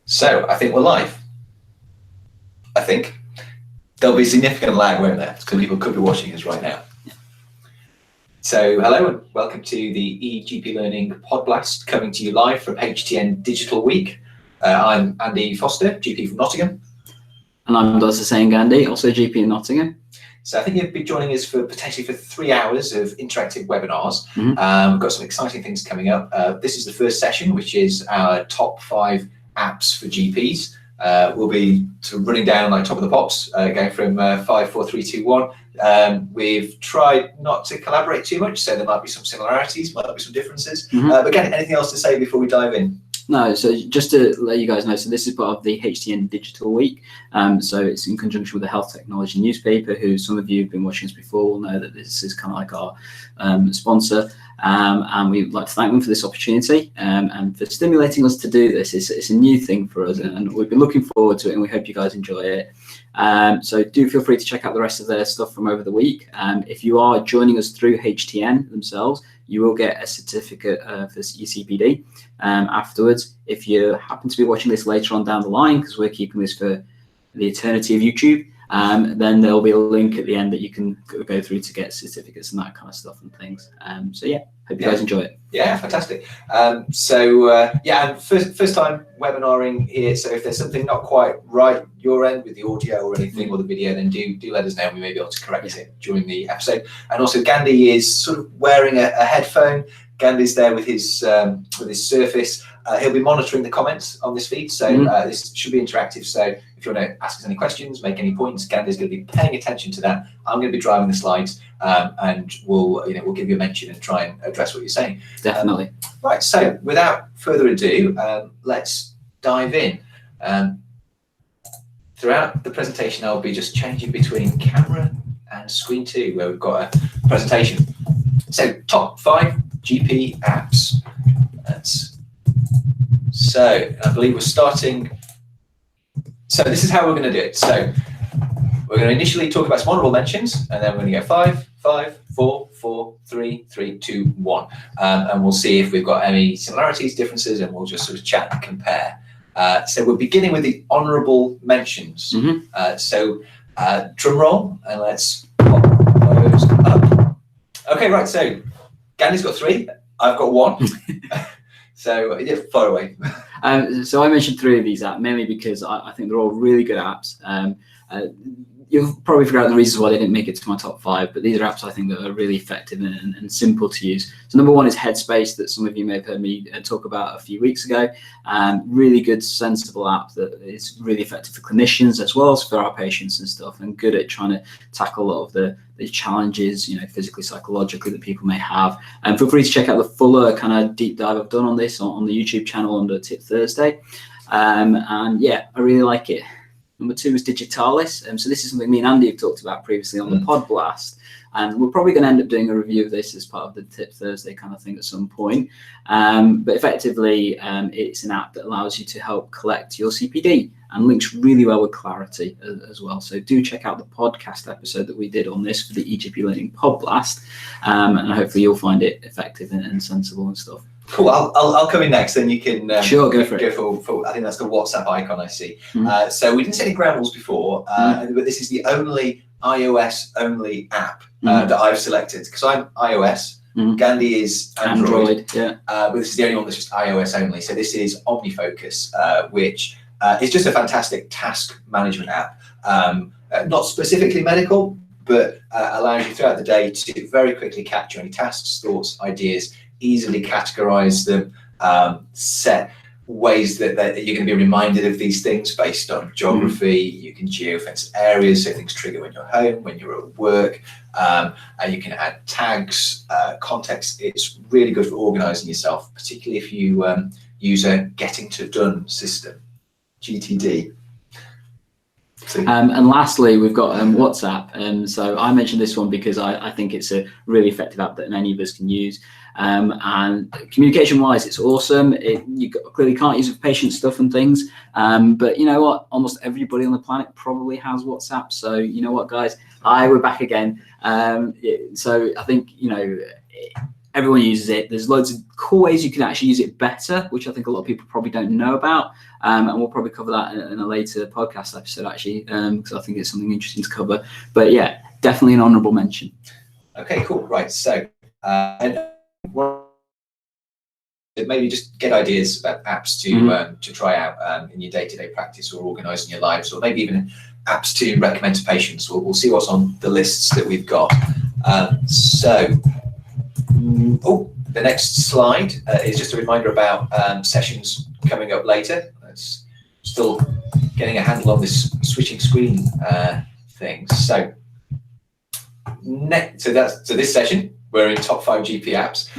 So I think we're live. I think there'll be a significant lag, won't there? Because people could be watching us right now. So hello and welcome to the EGP Learning Podblast, coming to you live from HTN Digital Week. I'm Andy Foster, GP from Nottingham. And I'm Andy and Gandhi, also GP in Nottingham. So I think you'll be joining us for potentially for 3 hours of interactive webinars. Mm-hmm. We've got some exciting things coming up. This is the first session, which is our top 5 apps for GPs. We'll be sort of running down like top of the pops, going from 5, 4, 3, 2, 1. We've tried not to collaborate too much, so there might be some similarities, might be some differences. Mm-hmm. But again, anything else to say before we dive in? No, so just to let you guys know, so this is part of the HTN Digital Week. So it's in conjunction with the Health Technology newspaper, who some of you have been watching us before will know that this is kind of like our sponsor. And we'd like to thank them for this opportunity and for stimulating us to do this. It's a new thing for us, and we've been looking forward to it, and we hope you guys enjoy it. So do feel free to check out the rest of their stuff from over the week. If you are joining us through HTN themselves, you will get a certificate for your CPD afterwards. If you happen to be watching this later on down the line, because we're keeping this for the eternity of YouTube, then there'll be a link at the end that you can go through to get certificates and that kind of stuff and things. So yeah, hope you guys enjoy it. Yeah, fantastic. And first time webinaring here. So if there's something not quite right your end with the audio or anything or the video, then do let us know. We may be able to correct it during the episode. And also, Gandhi is sort of wearing a headphone. Gandhi's there with his Surface. He'll be monitoring the comments on this feed, so this should be interactive. So if you want to ask us any questions, make any points, Gandhi's going to be paying attention to that. I'm going to be driving the slides, and we'll give you a mention and try and address what you're saying. Definitely. Right. So without further ado, let's dive in. Throughout the presentation, I'll be just changing between camera and screen 2, where we've got a presentation. So top 5 GP apps. So I believe we're starting. So this is how we're going to do it. So we're going to initially talk about some honourable mentions, and then we're going to go 5, 5, 4, 4, 3, 3, 2, 1. And we'll see if we've got any similarities, differences, and we'll just sort of chat and compare. So we're beginning with the honourable mentions. So drum roll, and let's pop those up. Okay, right. So Gandhi's got 3. I've got 1. So yeah, far away. So I mentioned 3 of these apps mainly because I think they're all really good apps. You'll probably figure out the reasons why they didn't make it to my top 5, but these are apps I think that are really effective and simple to use. So number 1 is Headspace, that some of you may have heard me talk about a few weeks ago. Really good, sensible app that is really effective for clinicians as well as for our patients and stuff, and good at trying to tackle a lot of the challenges, physically, psychologically, that people may have. And feel free to check out the fuller kind of deep dive I've done on this on the YouTube channel under Tip Thursday. And yeah, I really like it. Number 2 is Digitalis. So this is something me and Andy have talked about previously on the Podblast. And we're probably going to end up doing a review of this as part of the Tip Thursday kind of thing at some point. But effectively, it's an app that allows you to help collect your CPD and links really well with Clarity as well. So do check out the podcast episode that we did on this for the EGP Learning Podblast. And hopefully you'll find it effective and sensible and stuff. Cool. I'll come in next, then you can sure go for it. Go for I think that's the WhatsApp icon I see. So we didn't say any ground rules before, but this is the only iOS only app that I've selected, because I'm iOS. Gandhi is Android. Yeah. But this is the only one that's just iOS only. So this is OmniFocus, which is just a fantastic task management app. Not specifically medical, but allows you throughout the day to very quickly capture any tasks, thoughts, ideas, easily categorize them, set ways that you're going to be reminded of these things based on geography. You can geofence areas so things trigger when you're home, when you're at work, and you can add tags, context. It's really good for organizing yourself, particularly if you use a getting to done system, GTD. And lastly, we've got WhatsApp. So I mentioned this one because I think it's a really effective app that any of us can use. And communication-wise, it's awesome. You clearly can't use it for patient stuff and things. But you know what? Almost everybody on the planet probably has WhatsApp. So you know what, guys? We're back again. So I think, Everyone uses it. There's loads of cool ways you can actually use it better, which I think a lot of people probably don't know about. And we'll probably cover that in a later podcast episode, actually, because I think it's something interesting to cover. But yeah, definitely an honourable mention. Okay, cool. Right. So, maybe just get ideas about apps to try out in your day-to-day practice or organising your lives, or maybe even apps to recommend to patients. We'll see what's on the lists that we've got. The next slide is just a reminder about sessions coming up later. It's still getting a handle on this switching screen thing. So this session, we're in top 5 GP apps.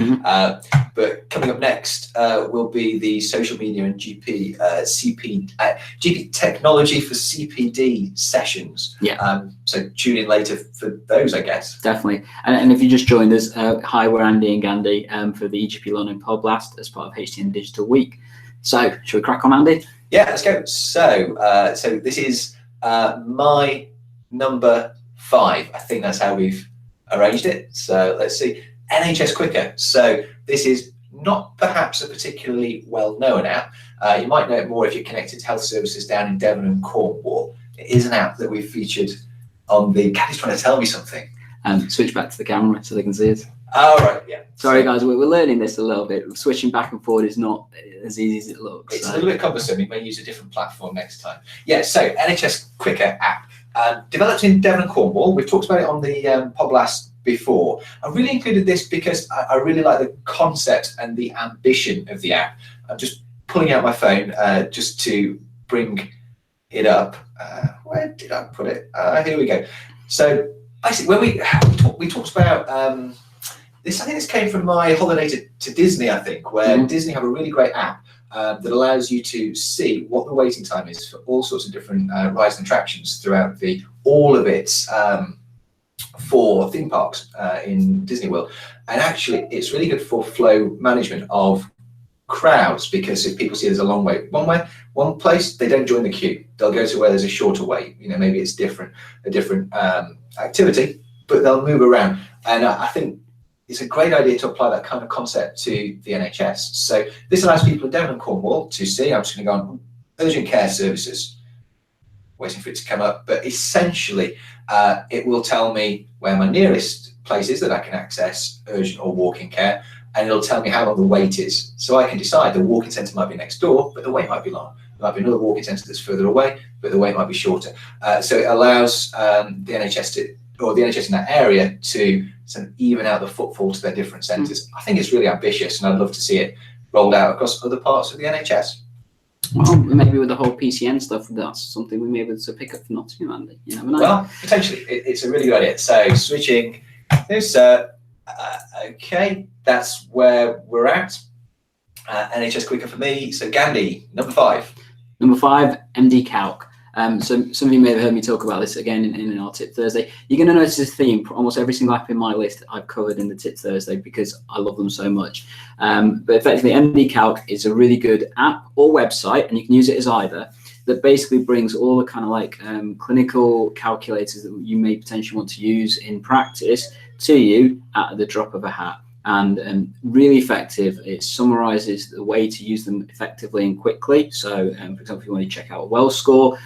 But coming up next will be the social media and GP technology for CPD sessions. So tune in later for those, I guess. Definitely. And if you just joined us, hi, we're Andy and Gandhi for the EGP Learning Podblast as part of HTN Digital Week. So should we crack on, Andy? Yeah, let's go. So this is my number 5. I think that's how we've arranged it. So let's see. NHS Quicker. So this is not perhaps a particularly well-known app. You might know it more if you're connected to health services down in Devon and Cornwall. It is an app that we've featured on the... Caddy's trying to tell me something. Switch back to the camera so they can see it. Oh, right, yeah. Sorry, guys, we're learning this a little bit. Switching back and forward is not as easy as it looks. It's a little bit cumbersome. We may use a different platform next time. Yeah, so NHS Quicker app. Developed in Devon and Cornwall. We've talked about it on the Podblast before. I really included this because I really like the concept and the ambition of the app. I'm just pulling out my phone just to bring it up. Where did I put it? Here we go. So basically, when we talked about this, I think this came from my holiday to Disney, I think, where Disney have a really great app that allows you to see what the waiting time is for all sorts of different rides and attractions throughout all of its 4 theme parks in Disney World. And actually, it's really good for flow management of crowds, because if people see there's a long wait one place, they don't join the queue. They'll go to where there's a shorter wait. Maybe it's a different activity, but they'll move around. And I think it's a great idea to apply that kind of concept to the NHS. So this allows people in Devon and Cornwall to see. I'm just going to go on urgent care services, waiting for it to come up. But essentially, it will tell me where my nearest place is that I can access urgent or walk-in care, and it'll tell me how long the wait is. So I can decide the walk-in centre might be next door, but the wait might be long. There might be another walk-in centre that's further away, but the wait might be shorter. So it allows the NHS in that area to sort of even out the footfall to their different centres. I think it's really ambitious, and I'd love to see it rolled out across other parts of the NHS. Well, maybe with the whole PCN stuff, that's something we may be able to pick up from Nottingham, Andy. You never know. Well, potentially, it's a really good idea. So switching, okay, that's where we're at. NHS Quicker for me. So Gandhi, number 5. Number 5, MDCalc. So some of you may have heard me talk about this again in our Tip Thursday. You're going to notice this theme. Almost every single app in my list I've covered in the Tip Thursday because I love them so much. But effectively, MDCalc is a really good app or website, and you can use it as either, that basically brings all the kind of like clinical calculators that you may potentially want to use in practice to you at the drop of a hat. And really effective. It summarizes the way to use them effectively and quickly. So for example, if you want to check out a well score,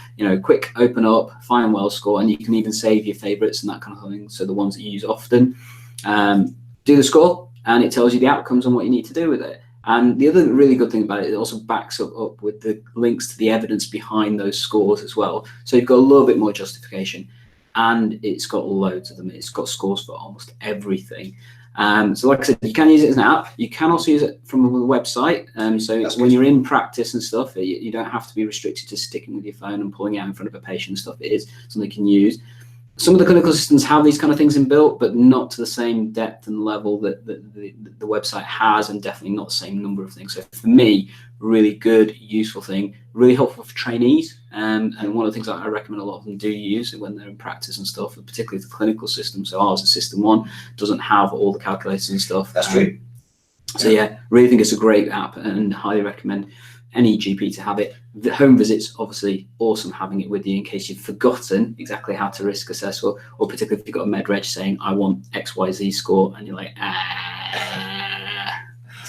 quick open up, find well score, and you can even save your favorites and that kind of thing. So the ones that you use often, do the score, and it tells you the outcomes and what you need to do with it. And the other really good thing about it, it also backs up with the links to the evidence behind those scores as well. So you've got a little bit more justification, and it's got loads of them. It's got scores for almost everything. So like I said, you can use it as an app. You can also use it from a website. So when you're in practice and stuff, you don't have to be restricted to sticking with your phone and pulling it out in front of a patient and stuff. It is something you can use. Some of the clinical systems have these kind of things inbuilt, but not to the same depth and level that the website has, and definitely not the same number of things. So for me, really good, useful thing, really helpful for trainees. And one of the things that I recommend a lot of them do use when they're in practice and stuff, particularly the clinical system. So ours, System 1, doesn't have all the calculators and stuff. That's true. So yeah, really think it's a great app and highly recommend any GP to have it. The home visits, obviously awesome having it with you in case you've forgotten exactly how to risk assess, or particularly if you've got a med reg saying, I want XYZ score, and you're like,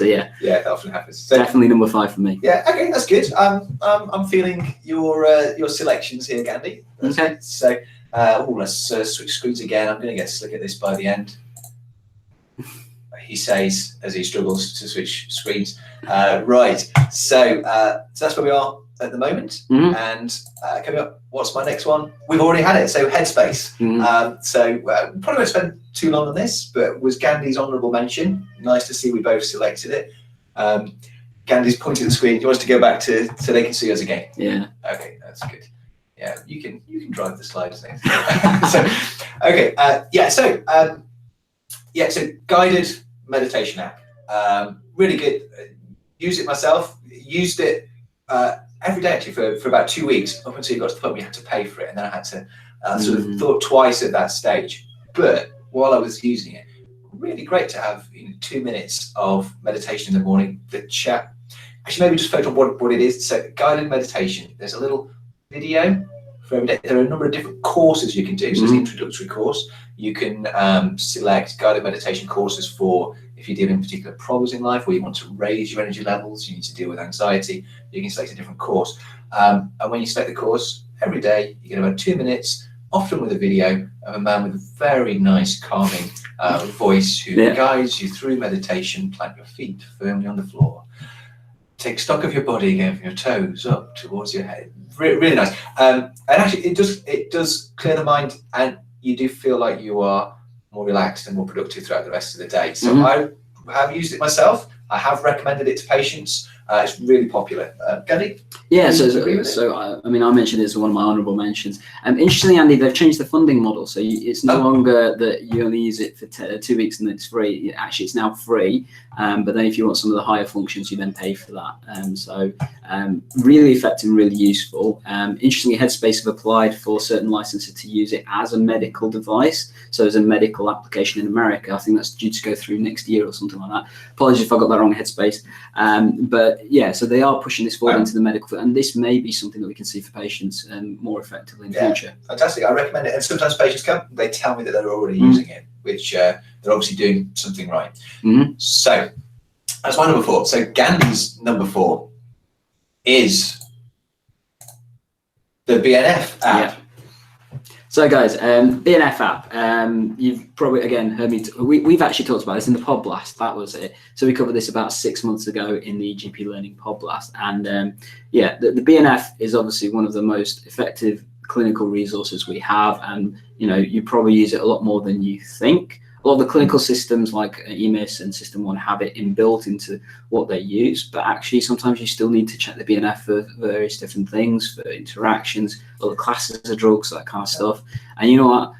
So yeah, that often happens. So, definitely number 5 for me. Yeah, okay, that's good. I'm feeling your selections here, Gandhi. That's Okay. good. So, let's switch screens again. I'm going to get slick at this by the end. He says as he struggles to switch screens. Right. So that's where we are at the moment. And coming up, what's my next one? We've already had it. So Headspace. Probably won't spend too long on this, but was Gandhi's honourable mention. Nice to see we both selected it. Gandhi's pointing at the screen. He wants to go back to so they can see us again. Yeah. Okay, that's good. Yeah, you can drive the slides next. So guided meditation app. Really good. Use it myself. Used it every day actually for about 2 weeks up until it got to the point where you had to pay for it, and then I had to sort of thought twice at that stage. But while I was using it, really great to have 2 minutes of meditation in the morning. The chat. Actually, maybe just focus on what it is. So guided meditation. There's a little video for every day. There are a number of different courses you can do. So there's the introductory course. You can select guided meditation courses for if you're dealing with particular problems in life, or you want to raise your energy levels, you need to deal with anxiety, you can select a different course. And when you select the course, every day you get about 2 minutes, often with a video of a man with a very nice, calming voice who guides you through meditation. Plant your feet firmly on the floor. Take stock of your body again, from your toes up towards your head. Really nice. And actually, it does clear the mind, and you do feel like you are more relaxed and more productive throughout the rest of the day. So I have used it myself. I have recommended it to patients. It's really popular. Gandhi? Yeah, I mean, I mentioned it as one of my honourable mentions. Interestingly, Andy, they've changed the funding model. So it's no longer that you only use it for 2 weeks and then it's free. Actually, it's now free. But then if you want some of the higher functions, you then pay for that. Really effective and really useful. Interestingly, Headspace have applied for certain licenses to use it as a medical device. So as a medical application in America, I think that's due to go through next year or something like that. Apologies if I got that wrong, Headspace. But yeah, so they are pushing this forward into the medical field, and this may be something that we can see for patients more effectively in the future. Fantastic, I recommend it. And sometimes patients come, they tell me that they're already using it, which they're obviously doing something right. So that's my number 4. So Gandhi's number 4 is the BNF app. So guys, BNF app, you've probably, again, heard me, we've actually talked about this in the Podblast, that was it. So we covered this about 6 months ago in the EGP Learning Podblast. And the BNF is obviously one of the most effective clinical resources we have. And, you probably use it a lot more than you think. A lot of the clinical systems like EMIS and System 1 have it inbuilt into what they use, but actually sometimes you still need to check the BNF for various different things, for interactions, other classes of drugs, that kind of stuff. And you know what?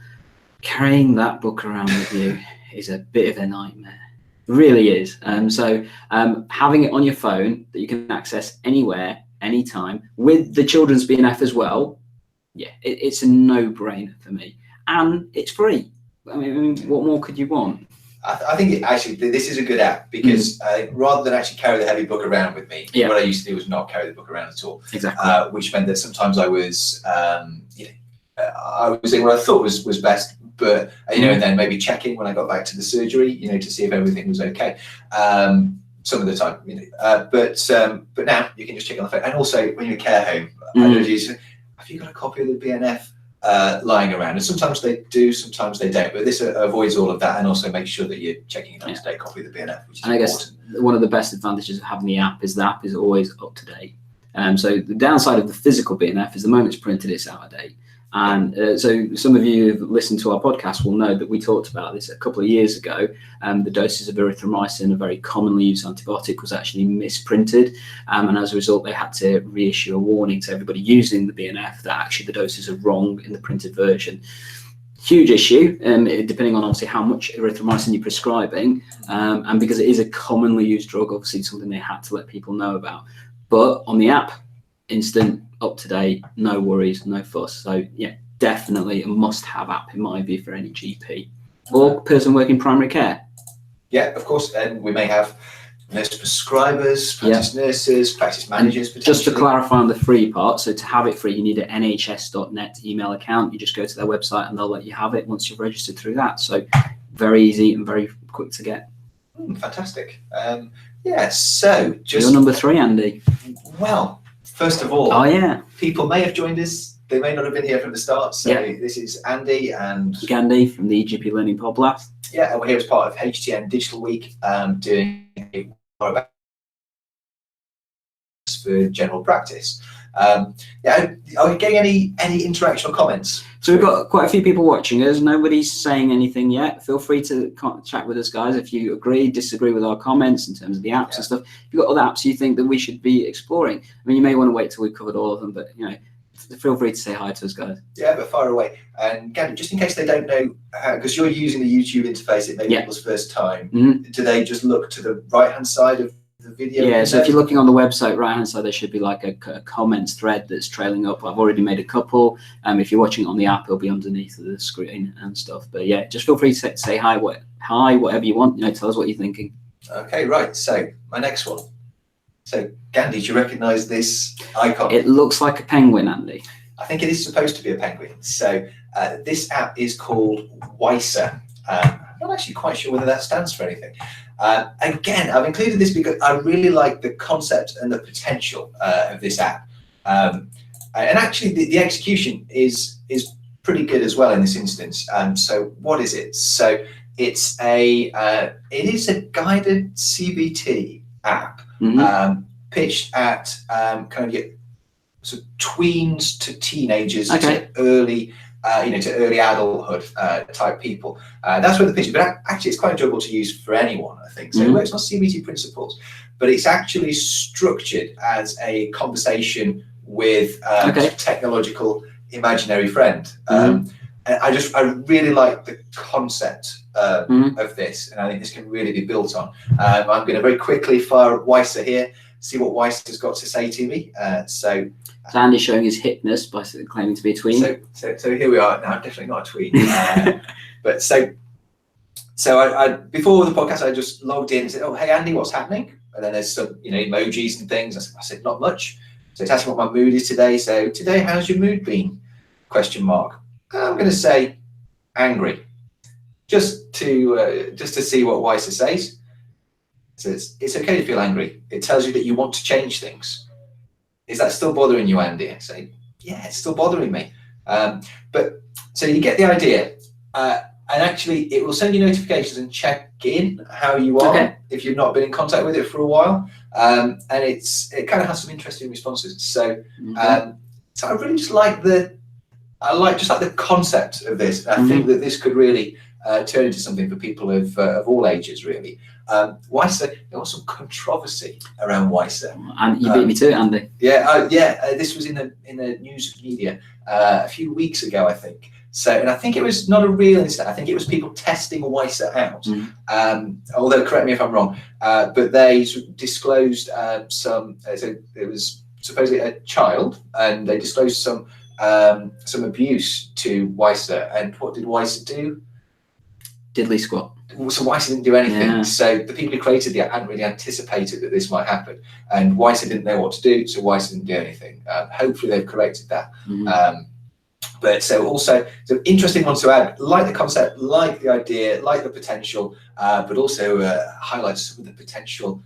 Carrying that book around with you is a bit of a nightmare. It really is. So having it on your phone that you can access anywhere, anytime, with the children's BNF as well, it's a no-brainer for me. And it's free. I mean, what more could you want? I think this is a good app because rather than actually carry the heavy book around with me, what I used to do was not carry the book around at all. Exactly. Which meant that sometimes I was, I was doing what I thought was best, but and then maybe checking when I got back to the surgery, to see if everything was okay. Some of the time, but now you can just check on the phone. And also when you're in a care home, I don't use. Have you got a copy of the BNF? Lying around, and sometimes they do, sometimes they don't, but this avoids all of that and also makes sure that you're checking an up-to-date copy of the BNF, which is important. I guess one of the best advantages of having the app is always up to date. So the downside of the physical BNF is the moment it's printed, it's out of date. And so some of you who've listened to our podcast will know that we talked about this a couple of years ago. The doses of erythromycin, a very commonly used antibiotic, was actually misprinted. And as a result, they had to reissue a warning to everybody using the BNF that actually the doses are wrong in the printed version. Huge issue, depending on obviously how much erythromycin you're prescribing. And because it is a commonly used drug, obviously something they had to let people know about. But on the app, instant, up to date, no worries, no fuss. So yeah, definitely a must-have app in my view for any GP or person working primary care. Yeah, of course, and we may have nurse prescribers, practice nurses, practice managers. Just to clarify on the free part, so to have it free, you need an nhs.net email account. You just go to their website and they'll let you have it once you've registered through that. So very easy and very quick to get. Fantastic. Yeah, so just... You're number 3, Andy. Well, first of all, oh yeah, people may have joined us. They may not have been here from the start. So this is Andy and Gandhi from the EGP Learning Podblast. Yeah, and we're here as part of HTN Digital Week, doing a for general practice. Yeah, are we getting any interaction or comments? So we've got quite a few people watching us. Nobody's saying anything yet. Feel free to chat with us, guys, if you agree, disagree with our comments in terms of the apps and stuff. If you've got other apps you think that we should be exploring, I mean, you may want to wait till we've covered all of them, but you know, feel free to say hi to us, guys. Yeah, but far away. And Gandhi, just in case they don't know, because you're using the YouTube interface, it may be people's first time. Do they just look to the right-hand side of the video? Yeah, so if you're looking on the website, right-hand side, there should be like a comments thread that's trailing up. I've already made a couple. If you're watching it on the app, it'll be underneath the screen and stuff. But yeah, just feel free to say hi, whatever you want. You know, tell us what you're thinking. Okay, right. So my next one. So Gandhi, do you recognise this icon? It looks like a penguin, Andy. I think it is supposed to be a penguin. So this app is called Wiser. I'm not actually quite sure whether that stands for anything. Again, I've included this because I really like the concept and the potential of this app. And actually, the execution is pretty good as well in this instance. So what is it? So it's it is a guided CBT app pitched at kind of your sort of tweens to teenagers to early. To early adulthood type people. That's where the pitch is. But actually, it's quite enjoyable to use for anyone, I think. So it works on CBT principles, but it's actually structured as a conversation with a technological imaginary friend. And I really like the concept of this, and I think this can really be built on. I'm going to very quickly fire up Wiser here, see what Wiser's got to say to me. So Andy's showing his hipness by claiming to be a tween. So here we are. No, I'm definitely not a tween. But so I before the podcast, I just logged in and said, "Oh, hey Andy, what's happening?" And then there's some emojis and things. I said, "Not much." So it's asking what my mood is today. So today, how's your mood been? Question mark. I'm going to say angry, just to see what Wiser says. So it's okay to feel angry. It tells you that you want to change things. Is that still bothering you, Andy? I say, yeah, it's still bothering me. But so you get the idea. And actually, it will send you notifications and check in how you are if you've not been in contact with it for a while. And it kind of has some interesting responses. So so I really just like the concept of this. I think that this could really turn into something for people of all ages, really. Wiser, there was some controversy around Wiser. And you beat me to it, Andy. Yeah, this was in the news media a few weeks ago, I think. So, and I think it was not a real incident. I think it was people testing Wiser out. Although, correct me if I'm wrong, but they disclosed some. So it was supposedly a child, and they disclosed some abuse to Wiser. And what did Wiser do? Diddly squat. So Wiser didn't do anything. So the people who created the app hadn't really anticipated that this might happen, and Wiser didn't know what to do, so Wiser didn't do anything. Hopefully they've corrected that. But so also, it's an interesting one to add. Like the concept, like the idea, like the potential, but also highlights some of the potential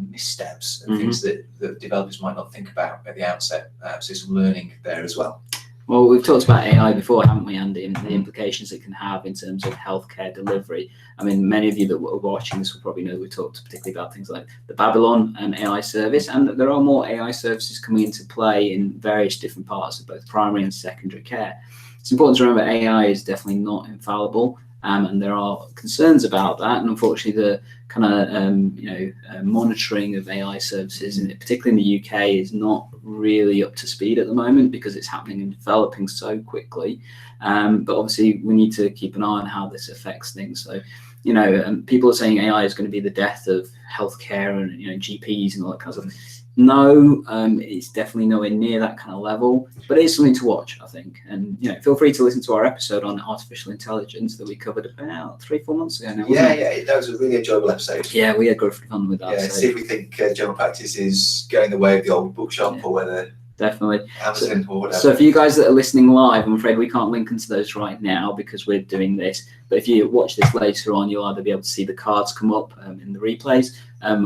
missteps and things that developers might not think about at the outset. So some learning there as well. Well, we've talked about AI before, haven't we, Andy, and the implications it can have in terms of healthcare delivery. I mean, many of you that were watching this will probably know we talked particularly about things like the Babylon AI service, and that there are more AI services coming into play in various different parts of both primary and secondary care. It's important to remember AI is definitely not infallible, and there are concerns about that. And unfortunately, the kind of monitoring of AI services, particularly in the UK, is not really up to speed at the moment because it's happening and developing so quickly. But obviously, we need to keep an eye on how this affects things. So, people are saying AI is going to be the death of healthcare and GPs and all that kind of stuff. No, it's definitely nowhere near that kind of level, but it is something to watch, I think. And feel free to listen to our episode on artificial intelligence that we covered about 3-4 months ago now. Yeah, that was a really enjoyable episode. Yeah, we had good fun with that. Yeah, see if we think general practice is going the way of the old bookshop, or whether Definitely. Amazon or whatever. So for you guys that are listening live, I'm afraid we can't link into those right now because we're doing this. But if you watch this later on, you'll either be able to see the cards come up in the replays,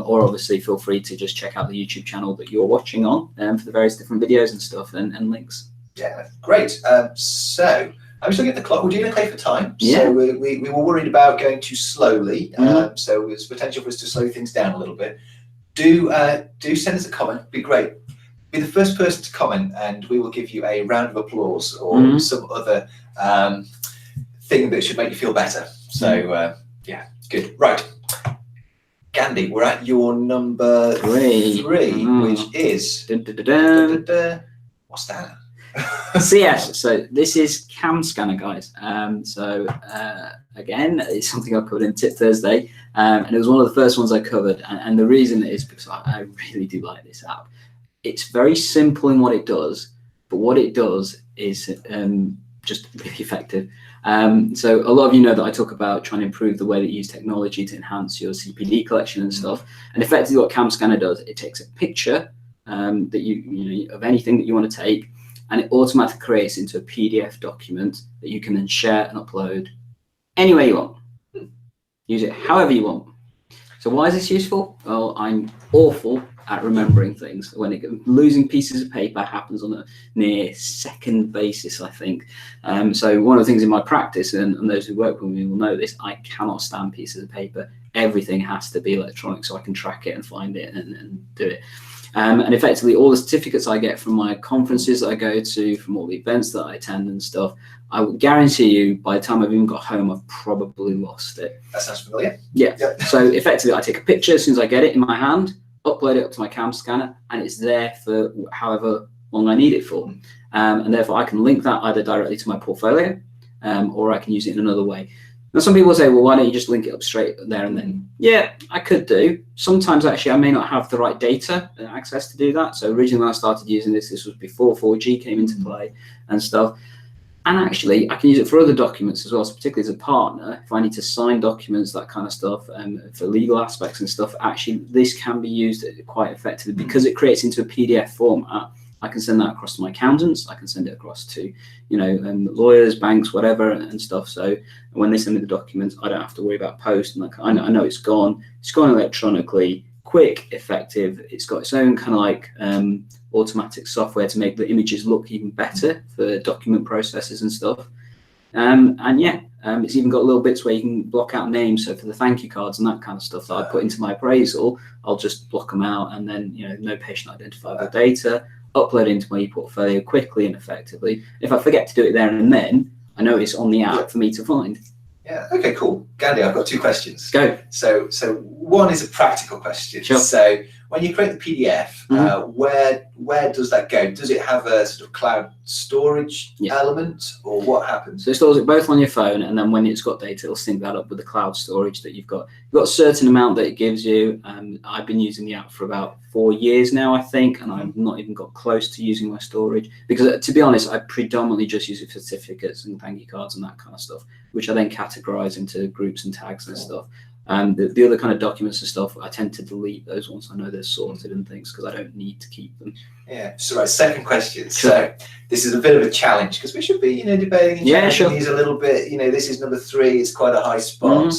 or obviously feel free to just check out the YouTube channel that you're watching on for the various different videos and stuff and links. Yeah, great. So I'm just looking at the clock. We're doing okay for time. Yeah. So we were worried about going too slowly. So there's potential for us to slow things down a little bit. Do send us a comment. It'd be great. Be the first person to comment, and we will give you a round of applause or some other thing that should make you feel better. So yeah, good. Right, Gandhi, we're at your number three, which is what's that? CS. So this is CamScanner, guys. Again, it's something I covered in Tip Thursday, and it was one of the first ones I covered. And the reason is because I really do like this app. It's very simple in what it does, but what it does is just really effective. So a lot of you know that I talk about trying to improve the way that you use technology to enhance your CPD collection and stuff. And effectively what CamScanner does, it takes a picture that you of anything that you want to take, and it automatically creates into a PDF document that you can then share and upload anywhere you want. Use it however you want. So why is this useful? Well, I'm awful at remembering things. Losing pieces of paper happens on a near second basis, I think. So one of the things in my practice, and those who work with me will know this, I cannot stand pieces of paper. Everything has to be electronic so I can track it and find it and do it. And effectively all the certificates I get from my conferences that I go to, from all the events that I attend and stuff, I will guarantee you by the time I've even got home, I've probably lost it. That sounds familiar. Yeah. Yep. So effectively I take a picture as soon as I get it in my hand, upload it up to my CamScanner, and it's there for however long I need it for. And therefore I can link that either directly to my portfolio, or I can use it in another way. Now some people say, well, why don't you just link it up straight there and then? Yeah, I could do. Sometimes actually I may not have the right data and access to do that. So originally when I started using this was before 4G came into play and stuff. And actually I can use it for other documents as well, so particularly as a partner, if I need to sign documents, that kind of stuff, for legal aspects and stuff, actually this can be used quite effectively because it creates into a PDF format. I can send that across to my accountants. I can send it across to, lawyers, banks, whatever, and stuff. So when they send me the documents, I don't have to worry about post. And I know it's gone. It's gone electronically, quick, effective. It's got its own kind of like automatic software to make the images look even better for document processes and stuff. It's even got little bits where you can block out names. So for the thank you cards and that kind of stuff that I put into my appraisal, I'll just block them out, and then no patient identifiable data. Upload into my portfolio quickly and effectively. If I forget to do it there and then, I know it's on the app for me to find. Yeah. Okay. Cool. Gandhi, I've got two questions. Go. So one is a practical question. Sure. So when you create the PDF, where does that go? Does it have a sort of cloud storage element, or what happens? So it stores it both on your phone, and then when it's got data, it'll sync that up with the cloud storage that you've got. You've got a certain amount that it gives you. I've been using the app for about 4 years now, I think, and I've not even got close to using my storage because, to be honest, I predominantly just use it for certificates and thank you cards and that kind of stuff, which I then categorize into groups and tags and stuff. The other kind of documents and stuff, I tend to delete those once I know they're sorted and things because I don't need to keep them. Yeah. So right, second question. Sure. So this is a bit of a challenge because we should be, debating and challenging these a little bit. This is number 3. It's quite a high spot.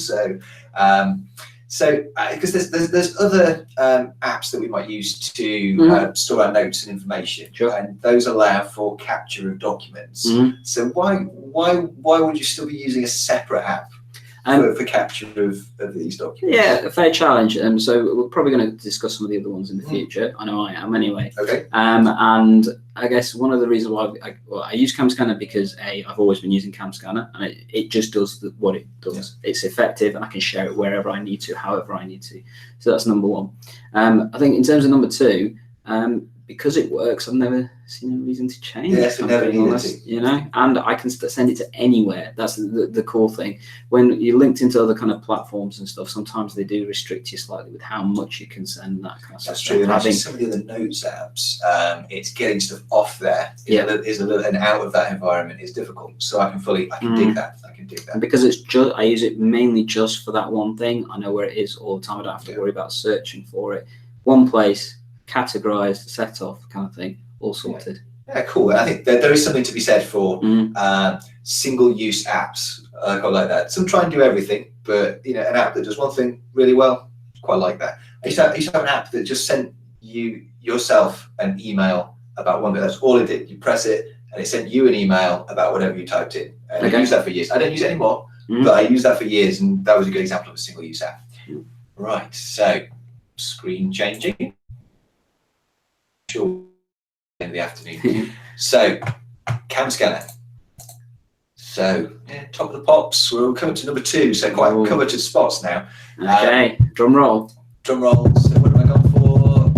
So because there's other apps that we might use to store our notes and information, and those allow for capture of documents. So why would you still be using a separate app for capture of these documents? Yeah, a fair challenge. So we're probably going to discuss some of the other ones in the future. I know I am anyway. Okay. And I guess one of the reasons why I use CamScanner because I've always been using CamScanner, and it just does what it does. Yeah. It's effective, and I can share it wherever I need to, however I need to. So that's number 1. I think in terms of number 2, because it works, I've never seen a reason to change. Yes, we never needed to. And I can send it to anywhere. That's the cool thing. When you're linked into other kind of platforms and stuff, sometimes they do restrict you slightly with how much you can send, that kind of stuff. That's true. And actually some of the other notes apps, it's getting stuff off there. And out of that environment is difficult. So I can dig that. I can dig that. And because I use it mainly just for that one thing. I know where it is all the time. I don't have to worry about searching for it. One place, categorized, set off kind of thing, all sorted. Yeah, cool. I think there is something to be said for single-use apps. I quite like that. Some try and do everything, but an app that does one thing really well, quite like that. I used to have an app that just sent you yourself an email about one bit. That's all it did. You press it, and it sent you an email about whatever you typed in. And I used that for years. I don't use it anymore, but I used that for years, and that was a good example of a single-use app. Right. So, screen changing. Sure. In the afternoon. So, CamScanner. So, top of the pops. We're coming to number 2. So, quite coveted spots now. Okay, drum roll. Drum roll. So, what have I gone for?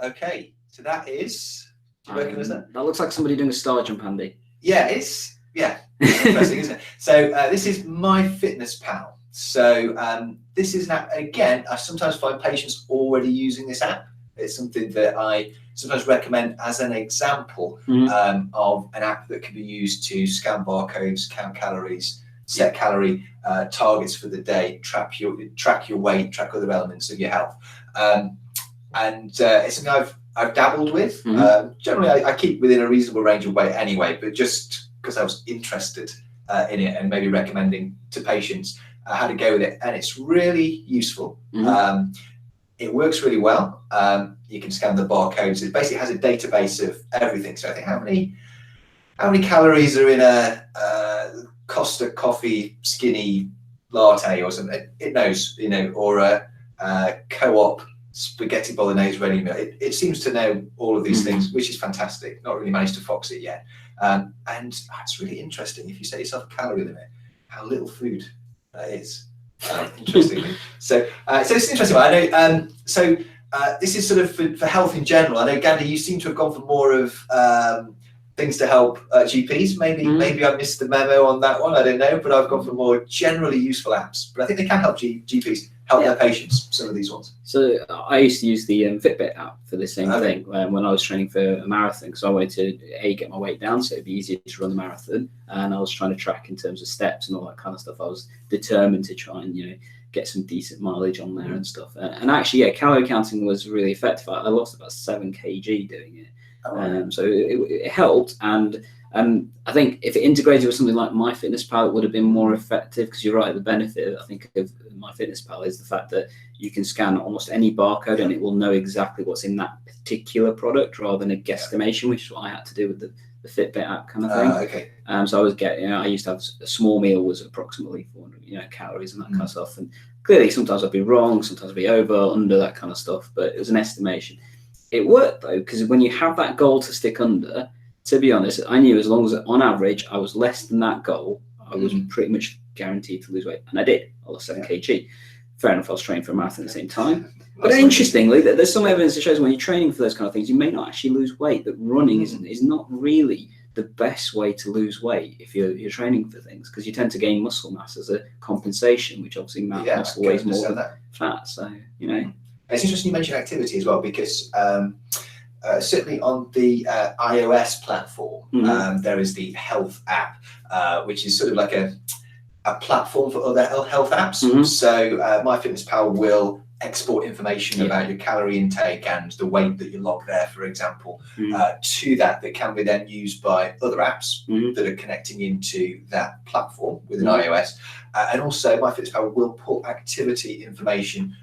Okay, so that is. Do you reckon is that? That looks like somebody doing a star jump, Andy. Yeah, it's interesting, isn't it? So, this is MyFitnessPal. So, this is an app. Again, I sometimes find patients already using this app. It's something that I sometimes recommend as an example of an app that can be used to scan barcodes, count calories, set calorie targets for the day, track your weight, track other elements of your health. And it's something I've dabbled with. Generally, I keep within a reasonable range of weight anyway, but just because I was interested in it and maybe recommending to patients how to go with it. And it's really useful. It works really well. You can scan the barcodes. It basically has a database of everything. So I think how many calories are in a Costa coffee skinny latte or something. It knows, or a Co-op spaghetti bolognese ready meal. It seems to know all of these things, which is fantastic. Not really managed to fox it yet. And it's really interesting if you set yourself a calorie limit, how little food that is. Interestingly, so it's an interesting one. I know. This is sort of for health in general. I know, Gandhi, you seem to have gone for more of things to help GPs. Maybe I missed the memo on that one. I don't know, but I've gone for more generally useful apps. But I think they can help GPs help their patients. Some of these ones. So I used to use the Fitbit app for the same thing when I was training for a marathon, because I wanted to get my weight down so it'd be easier to run the marathon, and I was trying to track in terms of steps and all that kind of stuff. I was determined to try and get some decent mileage on there and stuff. And actually, calorie counting was really effective. I lost about 7 kg doing it. So it helped, and I think if it integrated with something like MyFitnessPal, it would have been more effective, because you're right, the benefit, I think, of MyFitnessPal is the fact that you can scan almost any barcode and it will know exactly what's in that particular product, rather than a guesstimation, which is what I had to do with the Fitbit app kind of thing. So I was getting, I used to have a small meal was approximately 400 calories and that kind of stuff, and clearly sometimes I'd be wrong, sometimes I'd be over, under, that kind of stuff, but it was an estimation. It worked though, because when you have that goal to stick under, to be honest, I knew as long as on average I was less than that goal, I was pretty much guaranteed to lose weight. And I did. I lost 7 kg. Fair enough, I was training for a marathon at the same time. But interestingly, there's some evidence that shows when you're training for those kind of things, you may not actually lose weight, that running is not really the best way to lose weight if you're training for things, because you tend to gain muscle mass as a compensation, which obviously muscle weighs more than fat. So, It's interesting you mentioned activity as well, because certainly on the iOS platform, there is the Health app, which is sort of like a platform for other health apps. So MyFitnessPal will export information about your calorie intake and the weight that you log there, for example, to that can be then used by other apps that are connecting into that platform within iOS. And also MyFitnessPal will pull activity information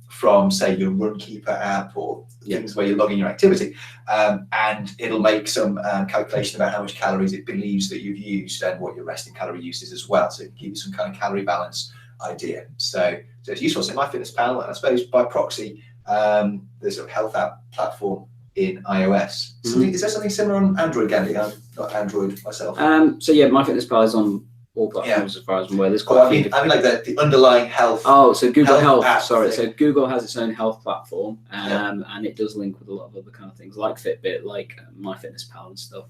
from, say, your Runkeeper app or things where you're logging your activity, and it'll make some calculation about how much calories it believes that you've used and what your resting calorie use is as well, so it can give you some kind of calorie balance idea. So it's useful. So MyFitnessPal, and I suppose by proxy, the sort of health app platform in iOS. Is there something similar on Android, Gandhi? I'm not Android myself. So yeah, MyFitnessPal is on all platforms as far as I'm aware. There's quite I mean like the underlying health. Oh, so Google Health. Sorry, so Google has its own health platform, and it does link with a lot of other kind of things like Fitbit, like MyFitnessPal and stuff.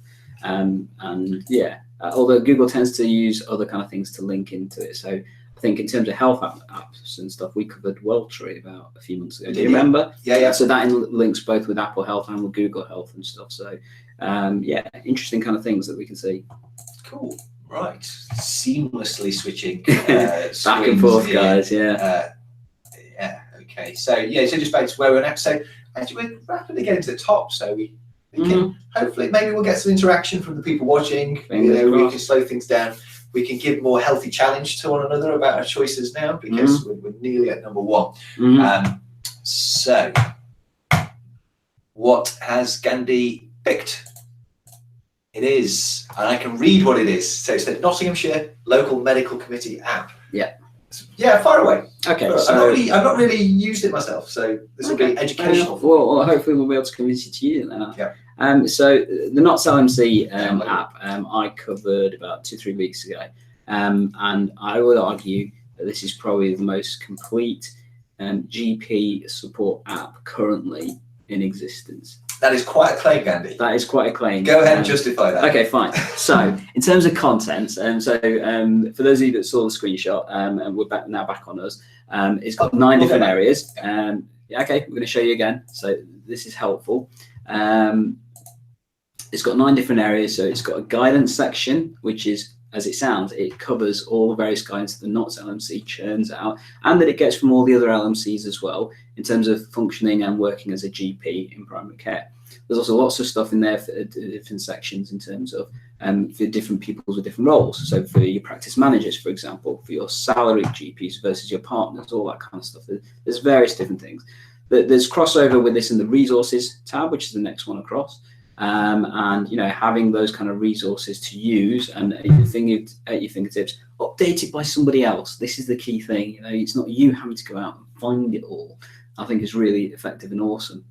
Although Google tends to use other kind of things to link into it. So I think in terms of health apps and stuff, we covered Welltree about a few months ago. Do you remember? Yeah. So that links both with Apple Health and with Google Health and stuff. So interesting kind of things that we can see. Cool. Right, seamlessly switching back and forth, guys. Okay. So just back to where we're at. So actually, we're rapidly getting to the top. So we We can hopefully, maybe we'll get some interaction from the people watching. We can slow things down. We can give more healthy challenge to one another about our choices now, because we're nearly at number 1. So, what has Gandhi picked? It is, and I can read what it is. So it's the Nottinghamshire Local Medical Committee app. Yeah, far away. Okay, but so I've not really used it myself, so this will be educational. Well, hopefully we'll be able to convince you to use it then. Yeah. So the Nots LMC app I covered about 2-3 weeks ago, and I would argue that this is probably the most complete GP support app currently in existence. That is quite a claim, Andy. That is quite a claim. Go ahead and justify that. Okay, fine. So, in terms of content, for those of you that saw the screenshot, and we're back on us, it's got 9 different areas. Okay, we're going to show you again. So, this is helpful. It's got 9 different areas. So, it's got a guidance section, which is, as it sounds, it covers all the various guidance that the NOTS LMC churns out, and that it gets from all the other LMCs as well, in terms of functioning and working as a GP in primary care. There's also lots of stuff in there for different sections in terms of for different people with different roles. So for your practice managers, for example, for your salaried GPs versus your partners, all that kind of stuff. There's various different things. There's crossover with this in the resources tab, which is the next one across. And having those kind of resources to use and at your fingertips, updated by somebody else. This is the key thing. It's not you having to go out and find it all. I think is really effective and awesome.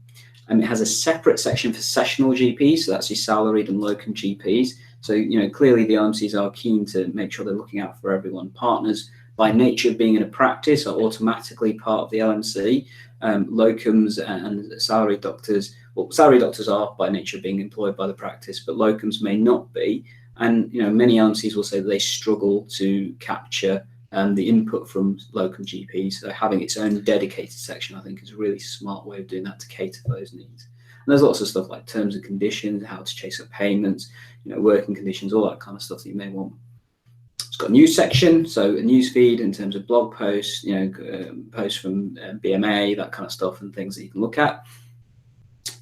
And it has a separate section for sessional GPs, so that's your salaried and locum GPs. So clearly the LMCs are keen to make sure they're looking out for everyone. Partners, by nature of being in a practice, are automatically part of the LMC. Locums and salaried doctors. Well, salaried doctors are by nature of being employed by the practice, but locums may not be. And many LMCs will say that they struggle to capture the input from locum GPs. So having its own dedicated section, I think, is a really smart way of doing that to cater for those needs. And there's lots of stuff like terms and conditions, how to chase up payments, working conditions, all that kind of stuff that you may want. It's got a news section, so a news feed in terms of blog posts, posts from BMA, that kind of stuff, and things that you can look at.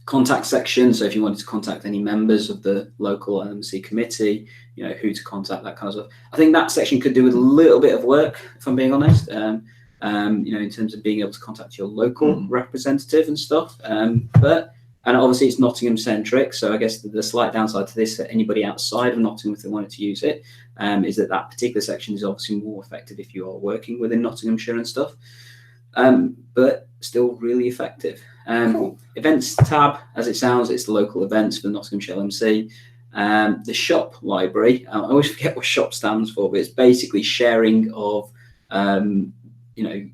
Contact section, so if you wanted to contact any members of the local LMC committee, who to contact, that kind of stuff. I think that section could do with a little bit of work, if I'm being honest, in terms of being able to contact your local representative and stuff. And obviously it's Nottingham centric, so I guess the slight downside to this, for anybody outside of Nottingham, if they wanted to use it, is that particular section is obviously more effective if you are working within Nottinghamshire and stuff, but still really effective. Cool. Events tab, as it sounds, it's the local events for the Nottinghamshire LMC. The shop library, I always forget what shop stands for, but it's basically sharing of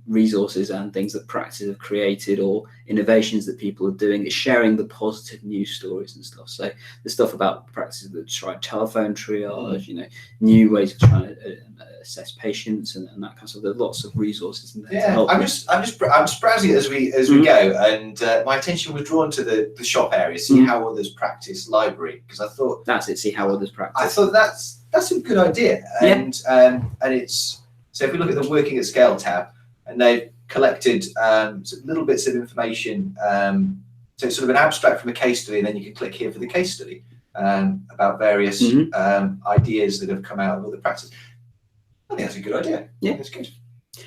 resources and things that practices have created or innovations that people are doing. It's sharing the positive news stories and stuff. So the stuff about practices that try telephone triage, new ways of trying to assess patients and that kind of stuff. There's lots of resources in there. Yeah, to help I'm just browsing it as we go, and my attention was drawn to the shop area. See how others practice library, because I thought that's it. See how others practice. I thought that's a good idea, and it's. So if we look at the working at scale tab, and they've collected little bits of information, so it's sort of an abstract from a case study, and then you can click here for the case study about various ideas that have come out of other practices. I think that's a good idea. Yeah, that's good.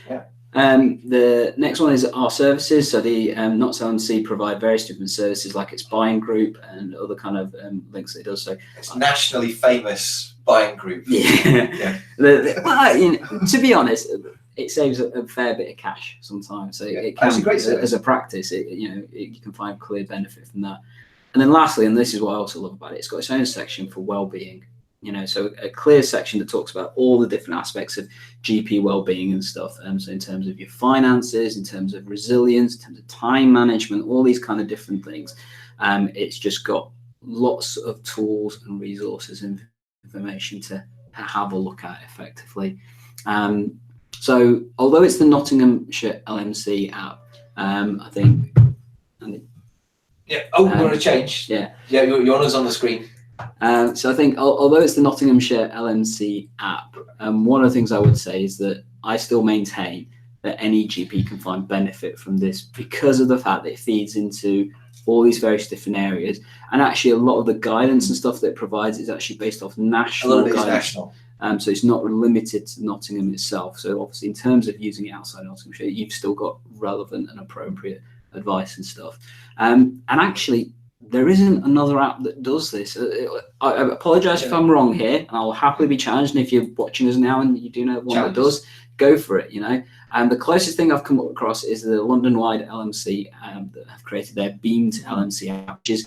Yeah. The next one is our services. So the NOTS LMC provide various different services, like its buying group and other kind of links that it does. So it's nationally famous buying group. Yeah. To be honest, it saves a fair bit of cash sometimes. So it can, as a practice, you can find clear benefit from that. And then lastly, and this is what I also love about it, it's got its own section for well-being. So a clear section that talks about all the different aspects of GP well-being and stuff. So in terms of your finances, in terms of resilience, in terms of time management, all these kind of different things. It's just got lots of tools and resources and information to have a look at effectively. So although it's the Nottinghamshire LMC app, I think. Yeah. Oh, we're going to change. Yeah. Yeah. Your honour's on the screen. So I think, although it's the Nottinghamshire LMC app, one of the things I would say is that I still maintain that any GP can find benefit from this because of the fact that it feeds into all these various different areas. And actually a lot of the guidance and stuff that it provides is actually based off national A lot of it is guidance. national. So it's not limited to Nottingham itself. So obviously in terms of using it outside Nottinghamshire, you've still got relevant and appropriate advice and stuff. And actually, there isn't another app that does this. I apologise if I'm wrong here, and I'll happily be challenged. And if you're watching us now and you do know one that does, go for it, you know. And the closest thing I've come across is the London-wide LMC that have created their Beam to LMC app, which is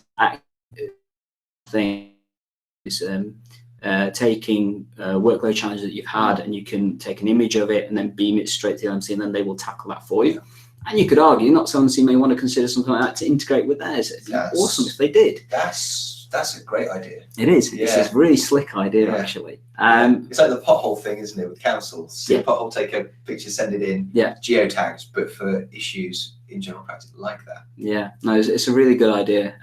taking workload challenges that you've had, and you can take an image of it and then beam it straight to the LMC, and then they will tackle that for you. And you could argue not LMC may want to consider something like that to integrate with theirs. It'd be awesome if they did. That's a great idea. It is. Yeah. It's a really slick idea, actually. It's like the pothole thing, isn't it, with councils? See a pothole, take a picture, send it in, geotags, but for issues in general practice like that. Yeah, no, it's a really good idea.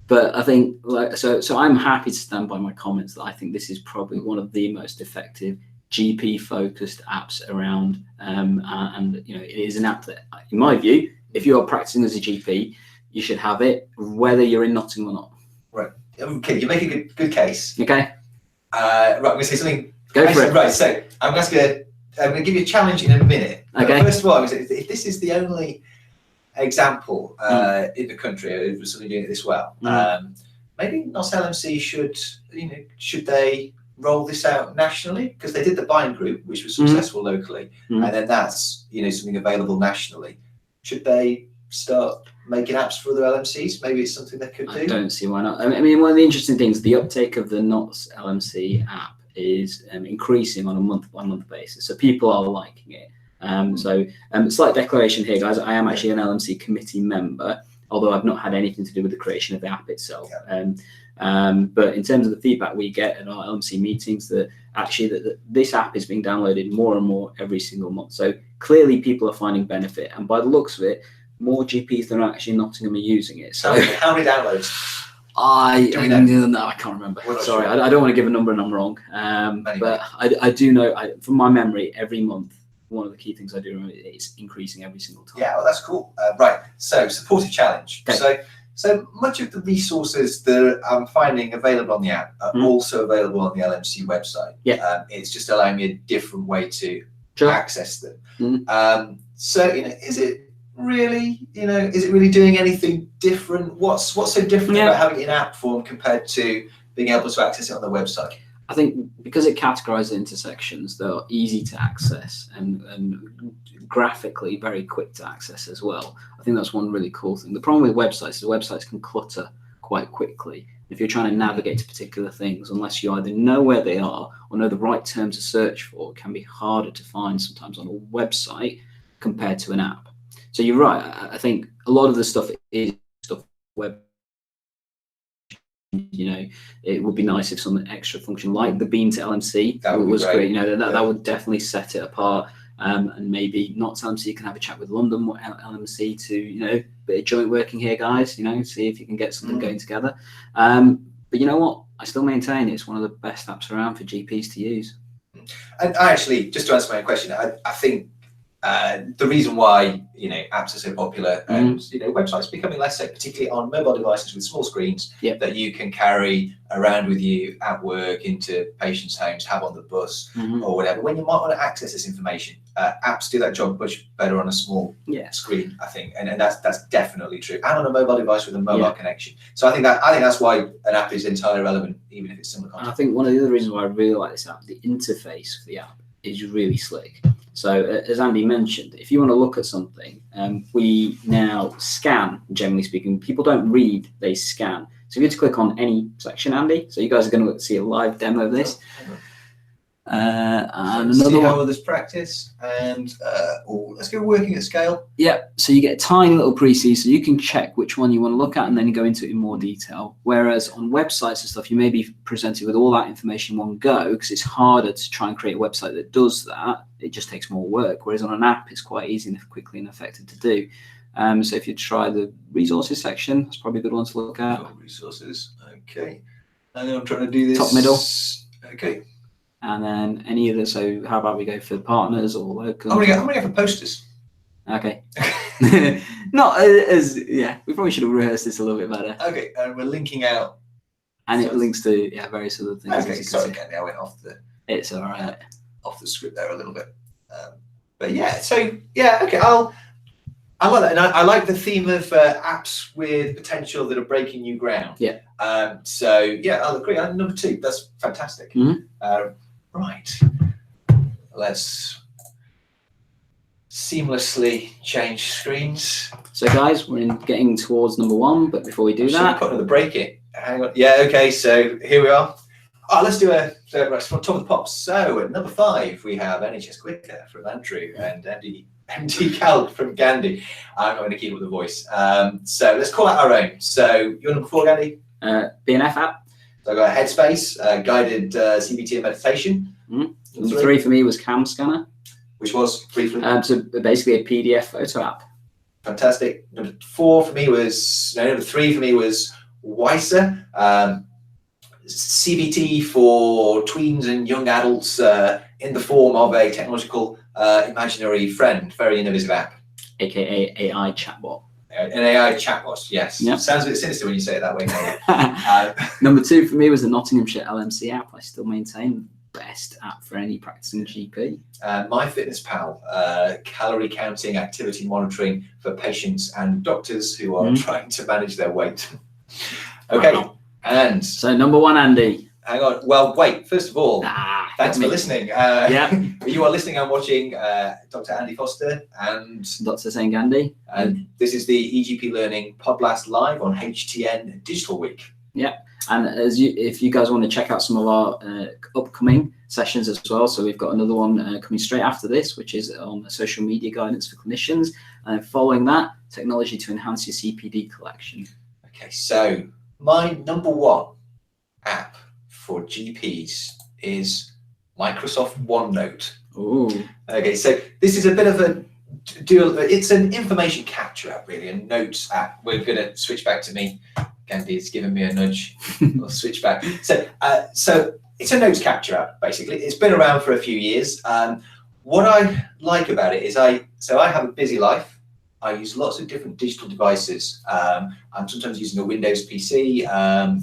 But I think, so I'm happy to stand by my comments that I think this is probably one of the most effective GP-focused apps around. And, you know, it is an app that, in my view, if you're practicing as a GP, you should have it, whether you're in Nottingham or not. Right. Okay, you make a good case. Okay. Right, I'm going to say something. Go for it. Right, so I'm going to give you a challenge in a minute. Okay. First of all, I'm going to say, if this is the only example in the country of somebody doing it this well, maybe NOS LMC should they roll this out nationally? Because they did the Bind group, which was successful locally, and then that's something available nationally. Should they start making apps for other LMCs? Maybe it's something they could do. I don't see why not. I mean, one of the interesting things, the uptake of the NOS LMC app is increasing on a month-by-month basis. So people are liking it. Slight declaration here, guys. I am actually an LMC committee member, although I've not had anything to do with the creation of the app itself. But in terms of the feedback we get at our LMC meetings, that this app is being downloaded more and more every single month. So clearly people are finding benefit, and by the looks of it, more GPs than are actually in Nottingham are using it. So how many downloads? I can't remember. Sorry, I don't want to give a number and I'm wrong. But I do know, from my memory, every month, one of the key things I do remember is increasing every single time. Yeah, well, that's cool. Right, so supportive challenge. Okay. So much of the resources that I'm finding available on the app are also available on the LMC website. Yeah. It's just allowing me a different way to access them. So, is it really doing anything different? What's so different about having it in app form compared to being able to access it on the website? I think because it categorizes into sections that are easy to access and graphically very quick to access as well. I think that's one really cool thing. The problem with websites is websites can clutter quite quickly. If you're trying to navigate to particular things, unless you either know where they are or know the right term to search for, it can be harder to find sometimes on a website compared to an app. So you're right. I think a lot of the stuff is stuff web. It would be nice if some extra function like the Beam to LMC was great. That would definitely set it apart. And maybe not LMC can have a chat with London LMC to bit of joint working here, guys. See if you can get something going together. But you know what? I still maintain it's one of the best apps around for GPs to use. And I actually, just to answer my question, I think the reason why apps are so popular and websites becoming less so, particularly on mobile devices with small screens that you can carry around with you at work, into patients' homes, have on the bus or whatever, when you might want to access this information. Apps do that job much better on a small screen, I think, and that's definitely true, and on a mobile device with a mobile connection. So I think that's why an app is entirely relevant, even if it's similar content. I think one of the other reasons why I really like this app, the interface for the app is really slick. So as Andy mentioned, if you want to look at something, we now scan, generally speaking. People don't read, they scan. So if you were to click on any section, Andy, so you guys are going to see a live demo of this. And another one. How others practice, and let's go working at scale. Yeah, so you get a tiny little preset, so you can check which one you want to look at and then go into it in more detail. Whereas on websites and stuff, you may be presented with all that information in one go, because it's harder to try and create a website that does that. It just takes more work. Whereas on an app, it's quite easy and quickly and effective to do. So if you try the resources section, that's probably a good one to look at. Resources, okay. And then I'm trying to do this. Top middle. Okay. And then any other, so how about we go for partners or local? I'm gonna go for posters. Okay. Not as yeah. We probably should have rehearsed this a little bit better. Okay, and we're linking out. And it links to various other things. Okay, sorry, Andy, I went off the. It's all right. Off the script there a little bit, but yeah. So yeah, okay. I like that, and I like the theme of apps with potential that are breaking new ground. Yeah. So yeah, I'll agree. Number 2, that's fantastic. Right. Let's seamlessly change screens. So guys, we're getting towards number 1, but before we do that, put another break in. Hang on. Yeah. Okay. So here we are. Oh, let's do a top of the pops. So at number 5, we have NHS Quicker from Andrew and MDCalc from Gandhi. I'm not going to keep up with the voice. So let's call out our own. So you're number 4, Gandhi? BNF App. So I got Headspace, guided CBT and meditation. Number 3 for me was CamScanner. Which was briefly? So basically a PDF photo app. Fantastic. Number 3 for me was Wiser. CBT for tweens and young adults in the form of a technological imaginary friend, very innovative app. AKA AI chatbot. An AI chatbot, yes. Yep. Sounds a bit sinister when you say it that way. Number 2 for me was the Nottinghamshire LMC app. I still maintain best app for any practicing GP. My FitnessPal, calorie counting, activity monitoring for patients and doctors who are trying to manage their weight. Okay. Wow. And so number 1, Andy. Hang on. Well, wait. First of all, thanks for listening. You are listening and watching Dr. Andy Foster and Dr. Gandhi. And this is the EGP Learning Podblast live on HTN Digital Week. Yeah. And if you guys want to check out some of our upcoming sessions as well, so we've got another one coming straight after this, which is on social media guidance for clinicians, and following that, technology to enhance your CPD collection. Okay, so my number 1 app for GPs is Microsoft OneNote. Ooh. Okay, so this is a bit of a it's an information capture app, really, a notes app. We're going to switch back to me. Gandhi's given me a nudge. We'll switch back. So it's a notes capture app, basically. It's been around for a few years. What I like about it is I have a busy life. I use lots of different digital devices. I'm sometimes using a Windows PC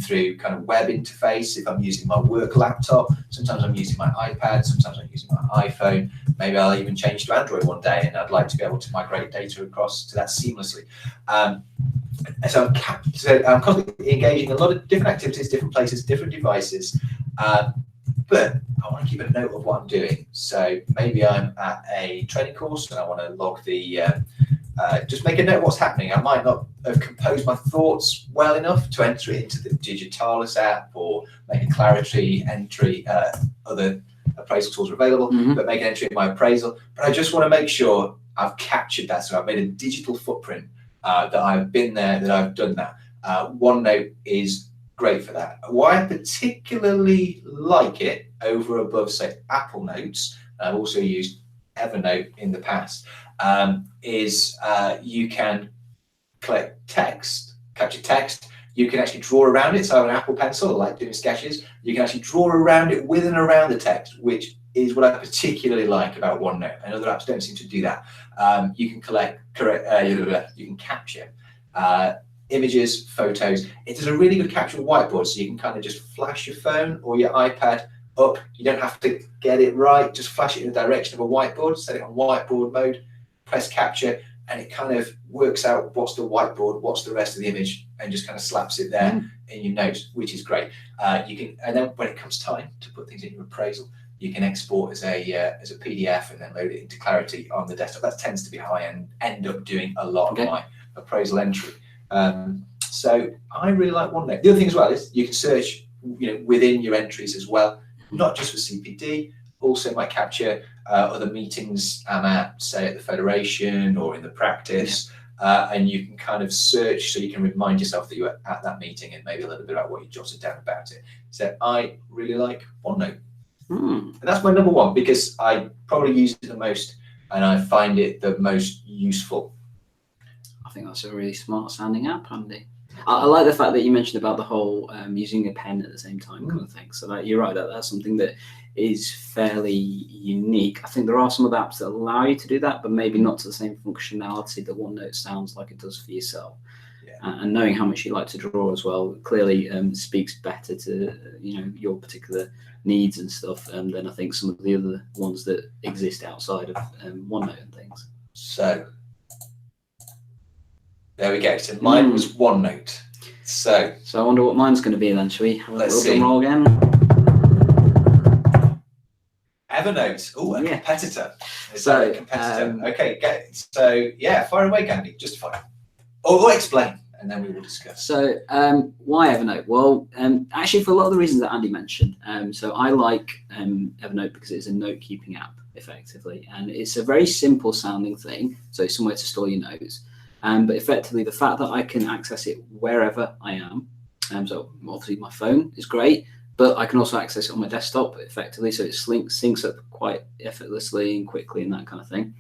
through kind of web interface. If I'm using my work laptop, sometimes I'm using my iPad, sometimes I'm using my iPhone. Maybe I'll even change to Android one day, and I'd like to be able to migrate data across to that seamlessly. So I'm constantly engaging in a lot of different activities, different places, different devices. But I want to keep a note of what I'm doing. So maybe I'm at a training course and I want to log the just make a note of what's happening. I might not have composed my thoughts well enough to enter it into the Digitalis app or make a clarity entry. Other appraisal tools are available, but make an entry in my appraisal. But I just want to make sure I've captured that. So I've made a digital footprint that I've been there, that I've done that. OneNote is great for that. Why I particularly like it over above, say, Apple Notes, and I've also used Evernote in the past, is you can collect text, capture text. You can actually draw around it. So I have an Apple Pencil, I like doing sketches. You can actually draw around it with and around the text, which is what I particularly like about OneNote. And other apps don't seem to do that. You can you can capture images, photos. It does a really good capture of whiteboard, so you can kind of just flash your phone or your iPad up. You don't have to get it right, just flash it in the direction of a whiteboard, set it on whiteboard mode, press capture, and it kind of works out what's the whiteboard, what's the rest of the image, and just kind of slaps it there in your notes, which is great. You can, and then when it comes time to put things in your appraisal, you can export as a PDF and then load it into Clarity on the desktop. That tends to be how I end up doing a lot of my appraisal entry. So I really like OneNote. The other thing as well is you can search, within your entries as well, not just for CPD, also might capture other meetings I'm at, say at the Federation or in the practice, and you can kind of search so you can remind yourself that you were at that meeting and maybe a little bit about what you jotted down about it. So I really like OneNote. And that's my number 1 because I probably use it the most and I find it the most useful. I think that's a really smart sounding app, Andy. I like the fact that you mentioned about the whole using a pen at the same time kind of thing. So that you're right, that's something that is fairly unique. I think there are some other apps that allow you to do that, but maybe not to the same functionality that OneNote sounds like it does for yourself. And knowing how much you like to draw as well clearly speaks better to your particular needs and stuff than I think some of the other ones that exist outside of OneNote and things. So there we go. So mine was OneNote. So I wonder what mine's going to be then. Shall we have a let's little see. roll again? Evernote. Oh, a competitor. Is So, that a competitor? Okay. So yeah, fire away, Gandhi. Justify. Or explain, and then we will discuss. So why Evernote? Well, actually for a lot of the reasons that Andy mentioned. So I like Evernote because it's a note-keeping app, effectively, and it's a very simple sounding thing. So it's somewhere to store your notes. But effectively, the fact that I can access it wherever I am. So obviously my phone is great, but I can also access it on my desktop effectively. So it syncs up quite effortlessly and quickly and that kind of thing.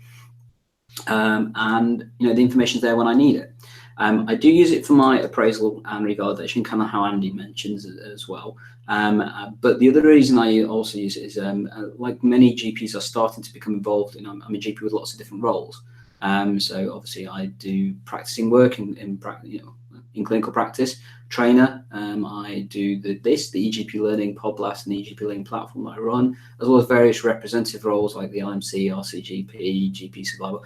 And the information's there when I need it. I do use it for my appraisal and revalidation, kind of how Andy mentions as well. But the other reason I also use it is like many GPs are starting to become involved in. I'm a GP with lots of different roles. So obviously I do practicing work in clinical practice, trainer. I do the EGP Learning, Podblast, and the EGP Learning platform that I run, as well as various representative roles like the LMC, RCGP, GP Survival.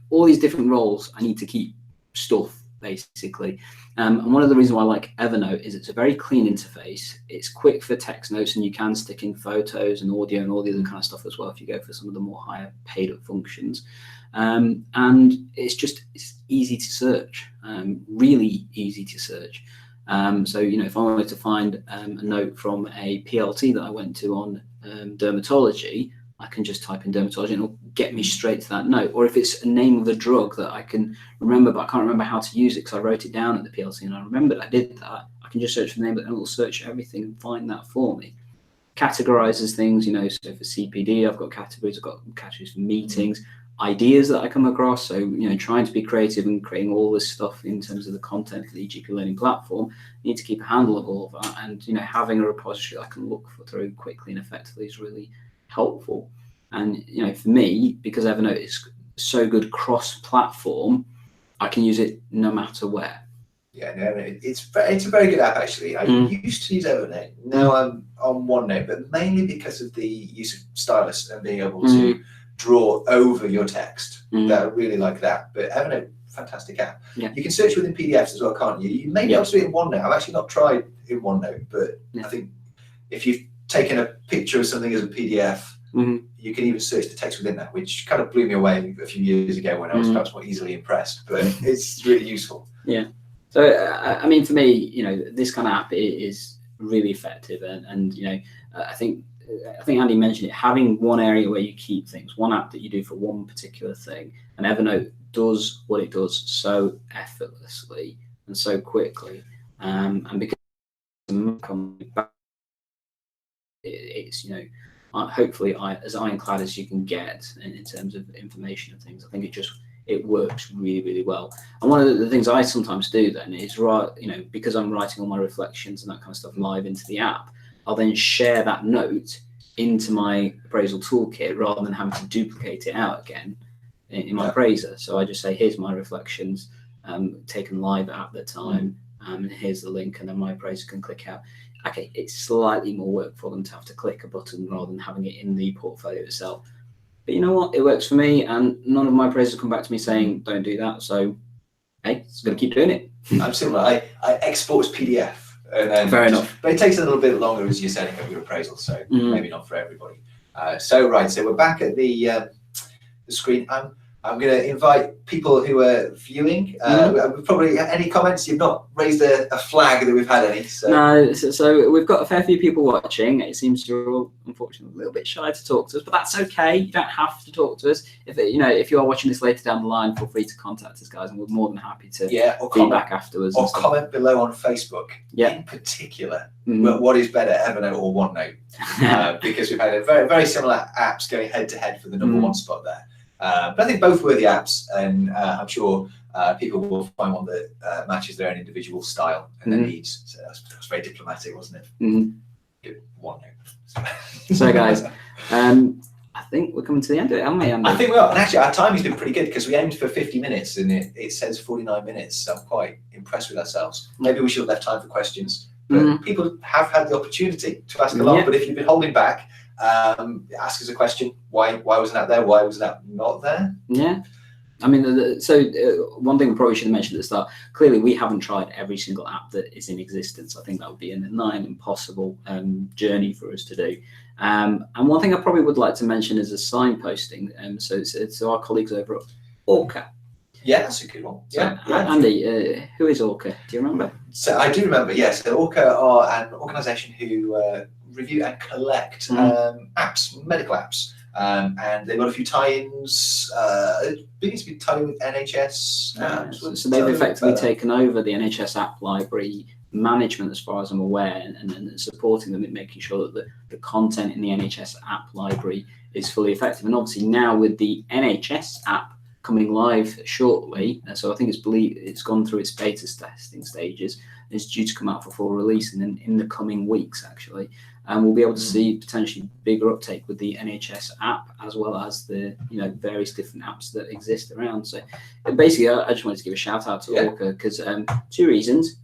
All these different roles, I need to keep stuff basically. And one of the reasons why I like Evernote is it's a very clean interface. It's quick for text notes, and you can stick in photos and audio and all the other kind of stuff as well if you go for some of the more higher paid up functions. And it's easy to search, really easy to search. So if I wanted to find a note from a PLT that I went to on dermatology, I can just type in dermatology and it'll get me straight to that note. Or if it's a name of a drug that I can remember, but I can't remember how to use it because I wrote it down at the PLC and I remembered I did that, I can just search for the name, but then it'll search everything and find that for me. Categorizes things, so for CPD, I've got categories for meetings, ideas that I come across. So, trying to be creative and creating all this stuff in terms of the content for the EGP Learning platform, you need to keep a handle of all of that. And, having a repository I can look through quickly and effectively is really helpful. And for me, because Evernote is so good cross-platform, I can use it no matter where. Yeah, no, it's a very good app actually. I used to use Evernote. Now I'm on OneNote, but mainly because of the use of stylus and being able to draw over your text. That I really like that. But Evernote, fantastic app. Yeah. You can search within PDFs as well, can't you? You may be able to do it in OneNote. I've actually not tried in OneNote, but I think if you've taken a picture of something as a PDF, you can even search the text within that, which kind of blew me away a few years ago when I was perhaps more easily impressed. But it's really useful. Yeah. So I mean, for me, this kind of app is really effective, and I think Andy mentioned it, having one area where you keep things, one app that you do for one particular thing, and Evernote does what it does so effortlessly and so quickly, and because it's hopefully as ironclad as you can get in terms of information and things. I think it works really, really well. And one of the things I sometimes do then is because I'm writing all my reflections and that kind of stuff live into the app, I'll then share that note into my appraisal toolkit rather than having to duplicate it out again in my appraiser. So I just say, here's my reflections taken live at the time, and here's the link, and then my appraiser can click out. Okay, it's slightly more work for them to have to click a button rather than having it in the portfolio itself. But you know what? It works for me, and none of my appraisers come back to me saying, don't do that. So, hey, it's going to keep doing it. I'm similar. I export as PDF. Fair enough. But it takes a little bit longer as you're setting up your appraisal, so maybe not for everybody. So we're back at the screen. I'm going to invite people who are viewing. Probably any comments? You've not raised a flag that we've had any. So. No, so we've got a fair few people watching. It seems you're all, unfortunately, a little bit shy to talk to us, but that's okay. You don't have to talk to us. If you are watching this later down the line, feel free to contact us, guys, and we're more than happy to or feedback afterwards. Or comment below on Facebook. In particular, what is better, Evernote or OneNote? Because we've had a very, very similar apps going head to head for the number one spot there. But I think both worthy apps, and I'm sure people will find one that matches their own individual style and their needs. So that's very diplomatic, wasn't it? Good. OneNote. So guys, I think we're coming to the end of it, haven't we, Andy? I think we are. And actually, our timing's been pretty good because we aimed for 50 minutes and it says 49 minutes. So I'm quite impressed with ourselves. Maybe we should have left time for questions. But people have had the opportunity to ask a lot. But if you've been holding back, ask us a question. Why wasn't that there? Why was that not there? Yeah. I mean, one thing we probably should have mentioned at the start, clearly we haven't tried every single app that is in existence. I think that would be a nigh impossible journey for us to do. And one thing I probably would like to mention is a signposting. So it's our colleagues over at Orca. Yeah, that's a good one. So, Andy, who is Orca? Do you remember? So I do remember, yes. So Orca are an organisation who review and collect apps, medical apps. And they've got a few tie-ins. Beginning to be tied with NHS apps. So they've effectively taken over the NHS app library management, as far as I'm aware, and supporting them in making sure that the content in the NHS app library is fully effective. And obviously now with the NHS app coming live shortly, so I think it's gone through its beta testing stages. It's due to come out for full release in the coming weeks, actually. And we'll be able to see potentially bigger uptake with the NHS app, as well as the various different apps that exist around. So basically, I just wanted to give a shout out to Orca because 2 reasons.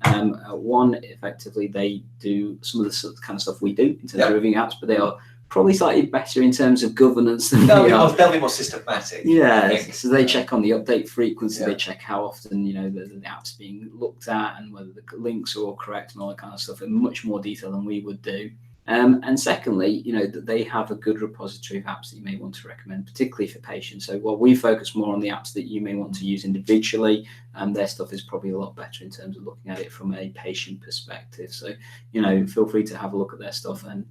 One, effectively, they do some of the kind of stuff we do in terms of reviewing apps, but they are probably slightly better in terms of governance than they'll be more systematic. Yeah, so they check on the update frequency, they check how often the app's being looked at and whether the links are all correct and all that kind of stuff in much more detail than we would do. And secondly, that they have a good repository of apps that you may want to recommend, particularly for patients. So while we focus more on the apps that you may want to use individually, their stuff is probably a lot better in terms of looking at it from a patient perspective. So, feel free to have a look at their stuff and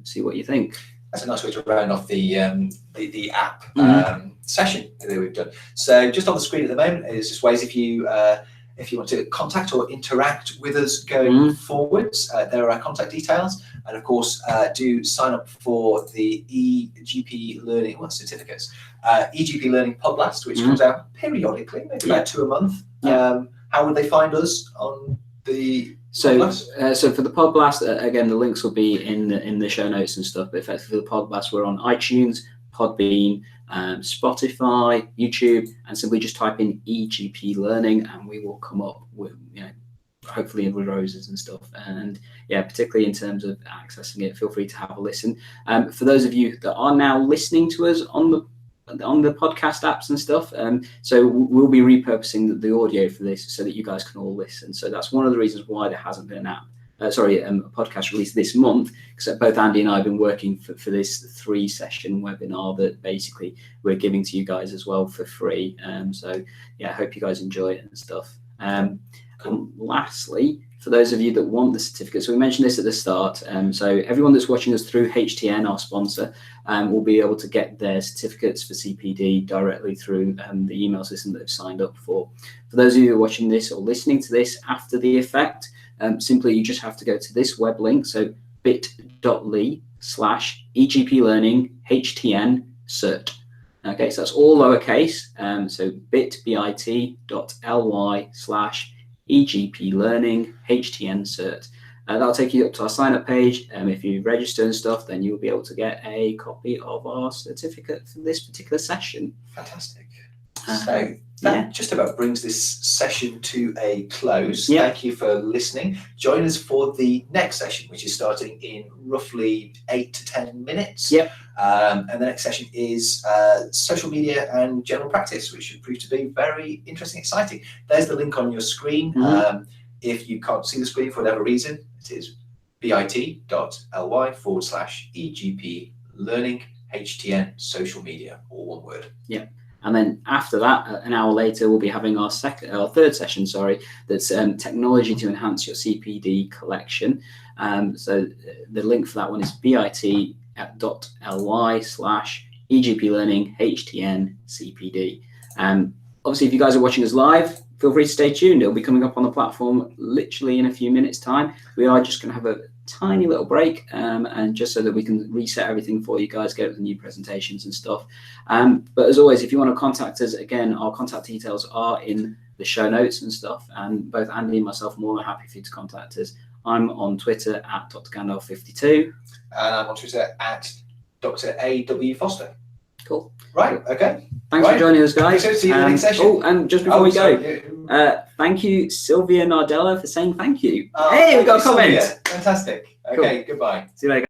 see what you think. That's a nice way to round off the app session that we've done. So just on the screen at the moment is just ways if you want to contact or interact with us going forwards. There are our contact details. And of course, do sign up for the EGP Learning certificates. EGP Learning Podblast, which comes out periodically, maybe about 2 a month. How would they find us on the So for the Podblast, again, the links will be in the show notes and stuff. But effectively, for the Podblast, we're on iTunes, Podbean, Spotify, YouTube, and simply just type in EGP Learning, and we will come up with hopefully with roses and stuff. And particularly in terms of accessing it, feel free to have a listen. For those of you that are now listening to us on the podcast apps and stuff, so we'll be repurposing the audio for this so that you guys can all listen. So that's one of the reasons why there hasn't been a podcast release this month, because both Andy and I have been working for this 3-session webinar that basically we're giving to you guys as well for free. So I hope you guys enjoy it and stuff. And lastly, for those of you that want the certificate, so we mentioned this at the start, so everyone that's watching us through HTN, our sponsor, will be able to get their certificates for CPD directly through the email system that they've signed up for. For those of you who are watching this or listening to this after the effect, simply you just have to go to this web link, so bit.ly/EGPlearning HTN cert. Okay, so that's all lowercase, so bit.ly/EGPlearning HTN cert. That'll take you up to our sign up page. If you register and stuff, then you'll be able to get a copy of our certificate for this particular session. Fantastic. So that just about brings this session to a close. Thank you for listening. Join us for the next session, which is starting in roughly 8 to 10 minutes. And the next session is social media and general practice, which should prove to be very interesting, exciting. There's the link on your screen. If you can't see the screen for whatever reason, it is bit.ly/EGP Learning HTN social media, all one word. And then after that, an hour later, we'll be having our third session, that's technology to enhance your CPD collection. So the link for that one is bit.ly/EGPlearning HTN CPD. Obviously, if you guys are watching us live, feel free to stay tuned. It'll be coming up on the platform literally in a few minutes' time. We are just going to have a tiny little break, and just so that we can reset everything for you guys, get the new presentations and stuff. But as always, if you want to contact us, again, our contact details are in the show notes and stuff, and both Andy and myself are more than happy for you to contact us I'm on Twitter at Dr. Gandalf 52. And I'm on Twitter at Dr. A.W. Foster. Cool. Right, okay. Thanks for joining us, guys. See you in the next session. Oh, and just before we go, thank you, Sylvia Nardella, for saying thank you. Hey, we got a comment. Fantastic. Okay, goodbye. See you later.